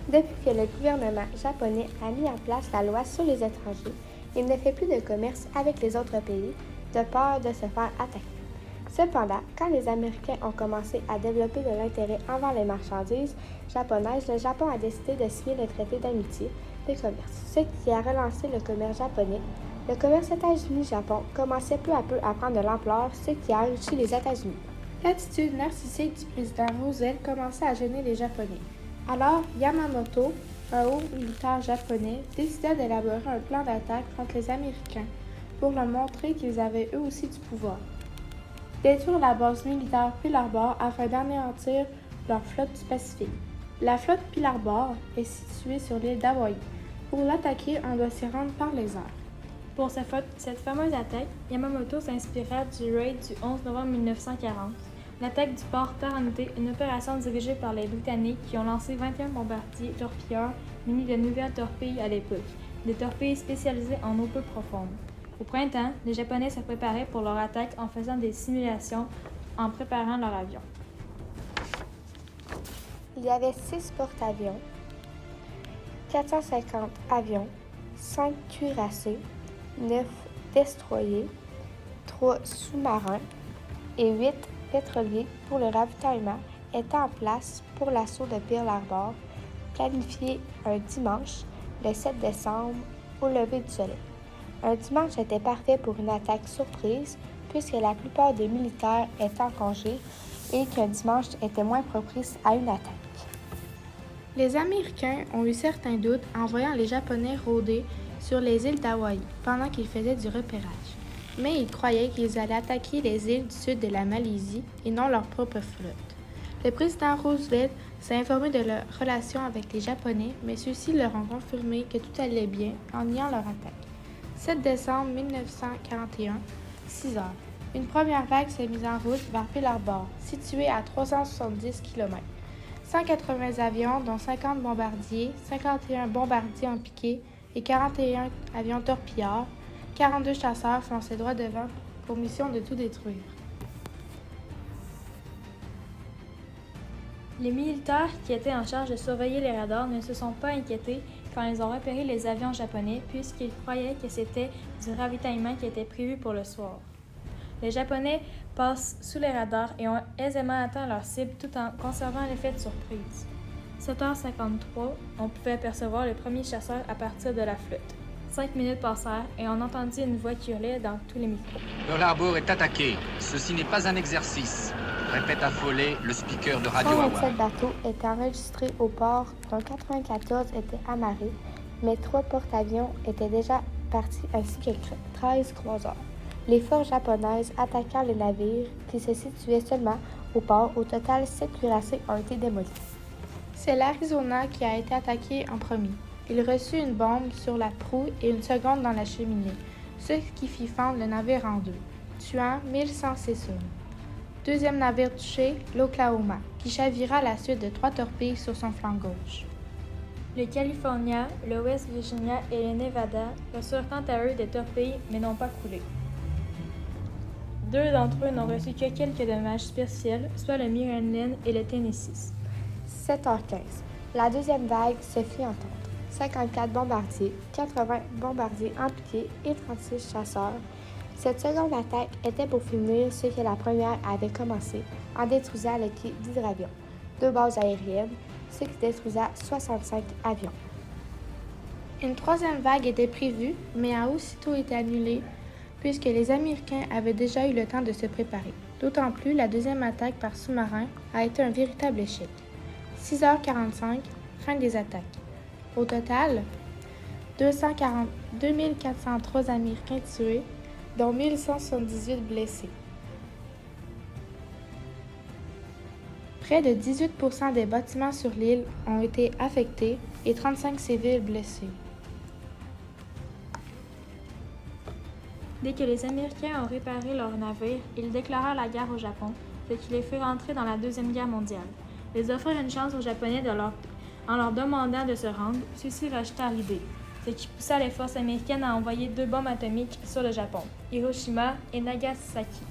Depuis que le gouvernement japonais a mis en place la loi sur les étrangers, il ne fait plus de commerce avec les autres pays de peur de se faire attaquer. Cependant, quand les Américains ont commencé à développer de l'intérêt envers les marchandises japonaises, le Japon a décidé de signer le traité d'amitié de commerce, ce qui a relancé le commerce japonais. Le commerce États-Unis-Japon commençait peu à peu à prendre de l'ampleur, ce qui a enrichi les États-Unis. L'attitude narcissique du président Roosevelt commençait à gêner les Japonais. Alors, Yamamoto, un haut militaire japonais, décida d'élaborer un plan d'attaque contre les Américains pour leur montrer qu'ils avaient eux aussi du pouvoir. Détruire la base militaire Pearl Harbor afin d'anéantir leur flotte du Pacifique. La flotte Pearl Harbor est située sur l'île d'Hawaï. Pour l'attaquer, on doit s'y rendre par les airs. Pour cette fameuse attaque, Yamamoto s'inspira du raid du 11 novembre 1940, l'attaque du port Taranté, une opération dirigée par les Britanniques qui ont lancé 21 bombardiers torpilleurs munis de nouvelles torpilles à l'époque, des torpilles spécialisées en eau peu profonde. Au printemps, les Japonais se préparaient pour leur attaque en faisant des simulations en préparant leur avion. Il y avait 6 porte-avions, 450 avions, 5 cuirassés, 9 destroyers, 3 sous-marins et 8 pétroliers pour le ravitaillement étaient en place pour l'assaut de Pearl Harbor, planifié un dimanche, le 7 décembre, au lever du soleil. Un dimanche était parfait pour une attaque surprise, puisque la plupart des militaires étaient en congé et qu'un dimanche était moins propice à une attaque. Les Américains ont eu certains doutes en voyant les Japonais rôder sur les îles d'Hawaï pendant qu'ils faisaient du repérage, mais ils croyaient qu'ils allaient attaquer les îles du sud de la Malaisie et non leur propre flotte. Le président Roosevelt s'est informé de leurs relations avec les Japonais, mais ceux-ci leur ont confirmé que tout allait bien en niant leur attaque. 7 décembre 1941, 6 heures. Une première vague s'est mise en route vers Pearl Harbor, située à 370 km. 180 avions, dont 50 bombardiers, 51 bombardiers en piqué et 41 avions torpilleurs, 42 chasseurs fonçaient droit devant pour mission de tout détruire. Les militaires qui étaient en charge de surveiller les radars ne se sont pas inquiétés quand ils ont repéré les avions japonais puisqu'ils croyaient que c'était du ravitaillement qui était prévu pour le soir. Les Japonais passent sous les radars et ont aisément atteint leur cible tout en conservant l'effet de surprise. 7h53, on pouvait apercevoir le premier chasseur à partir de la flotte. 5 minutes passèrent et on entendit une voix qui hurlait dans tous les micros. Pearl Harbor est attaqué. Ceci n'est pas un exercice. Répète affolé le speaker de Radio Hawaii. 127 bateaux étaient enregistrés au port, dont 94 étaient amarrés, mais 3 porte-avions étaient déjà partis ainsi que 13 croiseurs. Les forces japonaises attaquant les navires qui se situaient seulement au port, au total 7 cuirassés ont été démolis. C'est l'Arizona qui a été attaqué en premier. Il reçut une bombe sur la proue et une seconde dans la cheminée, ce qui fit fendre le navire en deux, tuant 1106 hommes. Deuxième navire touché, l'Oklahoma, qui chavira à la suite de 3 torpilles sur son flanc gauche. Le California, le West Virginia et le Nevada reçurent quant à eux des torpilles mais n'ont pas coulé. 2 d'entre eux n'ont reçu que quelques dommages superficiels, soit le Maryland et le Tennessee. 7h15. La deuxième vague se fit entendre. 54 bombardiers, 80 bombardiers en piqué et 36 chasseurs. Cette seconde attaque était pour finir ce que la première avait commencé en détruisant le quai d'hydravion, 2 bases aériennes, ce qui détruisa 65 avions. Une troisième vague était prévue, mais a aussitôt été annulée puisque les Américains avaient déjà eu le temps de se préparer. D'autant plus, la deuxième attaque par sous-marin a été un véritable échec. 6h45, fin des attaques. Au total, 2403 Américains tués, dont 1178 blessés. Près de 18% des bâtiments sur l'île ont été affectés et 35 civils blessés. Dès que les Américains ont réparé leurs navires, ils déclarèrent la guerre au Japon, ce qui les fit rentrer dans la Deuxième Guerre mondiale. Ils offrirent une chance aux Japonais en leur demandant de se rendre, ceux-ci rejetèrent l'idée, ce qui poussa les forces américaines à envoyer 2 bombes atomiques sur le Japon, Hiroshima et Nagasaki.